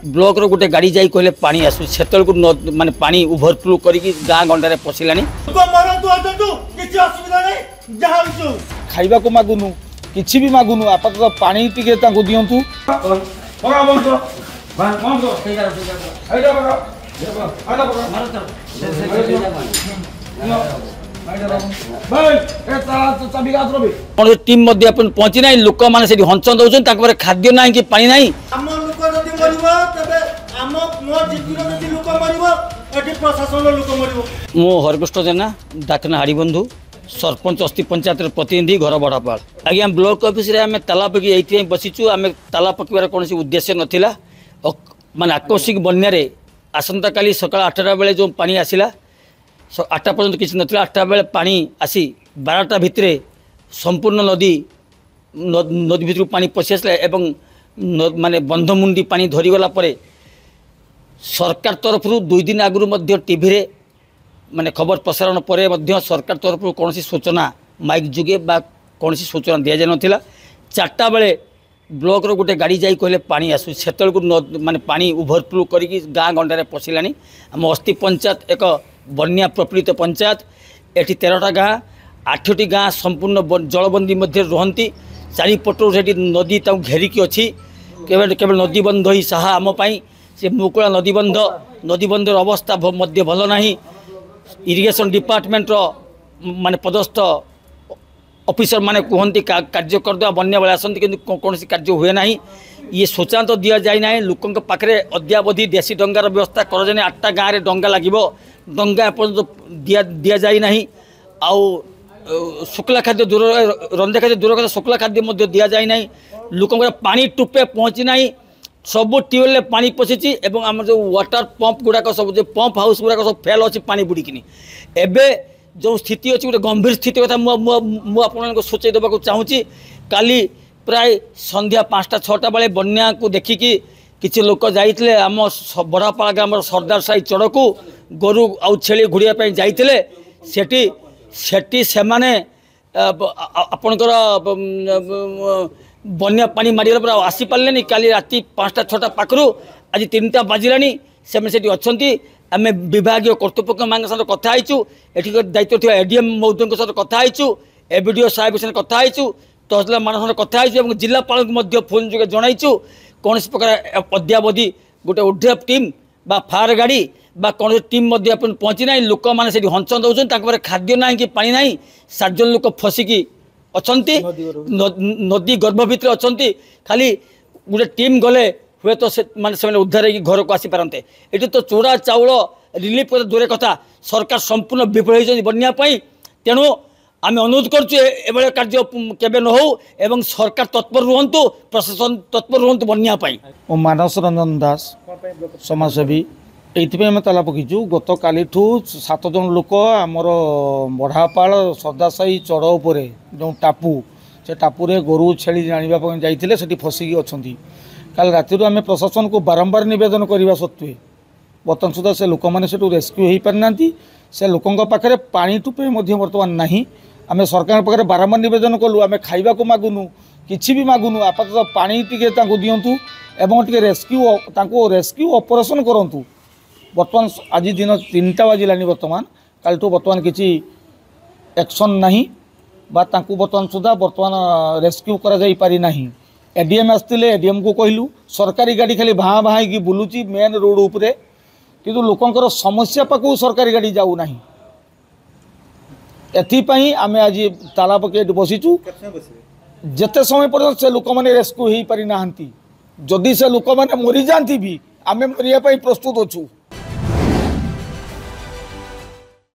Block रो गोटे गाड़ी जाई कहले पानी आसु सेतल को माने पानी ओवरफ्लो करिकी गाँ गंडारे पशिलानी खाइबा को मागुनु किछि भी मागुनु आपातत पानी टिके तांको दियंतु टीम मध्य पहुंची ना लोक मैंने हंस दौरान खाद्य ना कि पानी ना मु हरकृष्ण जेना डाकना हाड़ी बंधु सरपंच अस्थि पंचायत प्रतिनिधि घर बड़ापाल आज्ञा ब्लॉक ऑफिस रे आमे ताला पकी एथि बसीचु आमे ताला पकवार कोनसी उद्देश्य नथिला माने आकस्मिक बन्या रे आसंता काली सकाळ 8टा बेले जो पानी आसिला 8टा पर्यंत किसी नथिला 8टा बेले पानी आसी 12टा भितरे संपूर्ण नदी नदी भितर पानी पशि आसला एवं माने बंधमुंडी पानी धरी गला परे सरकार तरफ 2 दिन आगु टीवी रे माने खबर प्रसारण पर सरकार तरफ कौन सूचना माइक जुगे बा कौन सूचना दि जाए नाला 4टा बेले ब्लॉक रो गोटे गाड़ी जाई कहले पानी आसु सेतल को माने पानी ओवरफ्लो करिकी गाँ गंडारे पशिलानी आम अस्थि पंचायत एक बन्या प्रपीड़ित पंचायत एटी 13टा गाँ 8टी गाँ संपूर्ण जलबंदी मध्य रहती चारिपटू से नदी घेरिकी अच्छी केवल नदीबंध ही साहा आम से मुकुला नदीबंधर अवस्था भल ना इरिगेशन डिपार्टमेंट माने पदस्थ ऑफिसर माने कहती कार्य करदे बन्या बेले आसती कि कौन कार्य हुए ना ये सूचना तो दि जाए ना लोकों पाखे अद्यावधि देशी डंगार व्यवस्था कर जाए 8टा गाँव में डंगा लगे डंगा एपर्यंत दि जाए ना आउ शुक्ला खाद्य दूर रंधे खाद्य दूर कथा शुक्ला खाद्य दि जाए ना लोकों पानी टुपे पहुँची ना सब ट्यूबवेल पानी पशिची एवं आम जो वाटर पंप गुड़ाक सब जो पंप हाउस गुड़ाक सब फेल अच्छी पानी बुड़िकी एबे जो स्थिति अच्छी गोटे गंभीर स्थिति कथा मुझे सूचई देवाक चाहूँगी काली प्राय संध्या 5टा 6टा बेले बन्या को देखिकी किसी लोक जाइए आम बड़ापाल ग्राम सरदार साई चढ़ को गोरु आउ छेली घुड़ापी जाइए सेठी से आपणकर बन्या पानी मारिगला पर आसी पारे काली राति 5टा 6टा पाखु आज 3टा बाजिलानी से अच्छा आम विभाग कर्तृपक्ष मान सहित कथाईचु ये दायित्व थी एडीएम महोदय सहित कथाईचु एबीडीओ साहेब सहित कथाईचु तहसिलदार मान सहित कथाईचु जिलापाल को फोन जुगे जनईचु कौन प्रकार अद्यावधि गोटे ओड्राफ टीम बा फायर गाड़ी बा कौन टीम पहुँची ना लोक मैंने हंस दौरान खाद्य ना कि पानी ना 7 जन लोक फसिकी अच्छी नदी गर्भ भितर अच्छा खाली गोटे टीम गले हुए तो माने उद्धार घर को आसी पारते ये तो चूड़ा चाउल रिलीफ दूर कथा सरकार संपूर्ण विफल होती बन्यापाई तेणु आम अनुरोध करें कार्य केवे न हो एवं सरकार तत्पर रुहतु प्रशासन तत्पर रुहतु बन्यापाई। मानस रंजन दास समाजसेवी ये ताला पकीचु गत काली 7 जन लोक आमर बढ़ापाल सरदासाई चढ़ उपर जो टापू से टापू गोरु छेली जानापी जाइए से फसिकी अच्छा काल राति आम प्रशासन को बारंबार नवेदन करने सत्वे बर्तमान सुधा से लोक मैंने से रेस्क्यू हो पारिना से लोकों पाखे पानी टुपे बर्तमान ना आम सरकार पाखे बारंबार नवेदन कलु आम खाइबा को मागुनु किछि भी मागुनु आपातत पानी टिके दियंतु एवं टिके रेस्क्यू ऑपरेशन करंतु बर्तमान आज दिन 3टा बाजिलानी बर्तमान कालठू बर्तमान किसी एक्शन नहीं बर्तमान सुधा बर्तमान रेस्क्यू करा जाई पारि नाही एडीएम आसते एडीएम को कहलु सरकारी गाड़ी खाली भाँ भाँ की बुलूची मेन रोड उपरे किंतु लोकंकर समस्या पाखु सरकारी गाड़ी जाऊ नाही एथिपाई आमे आज ताला पके बसीचु जेते समय पर्यंत से लोक मैंने रेस्क्यू हो पारि नाहंती जदि से लोक मैंने मरी जाती भी आमे मरिया प्रस्तुत अच्छू।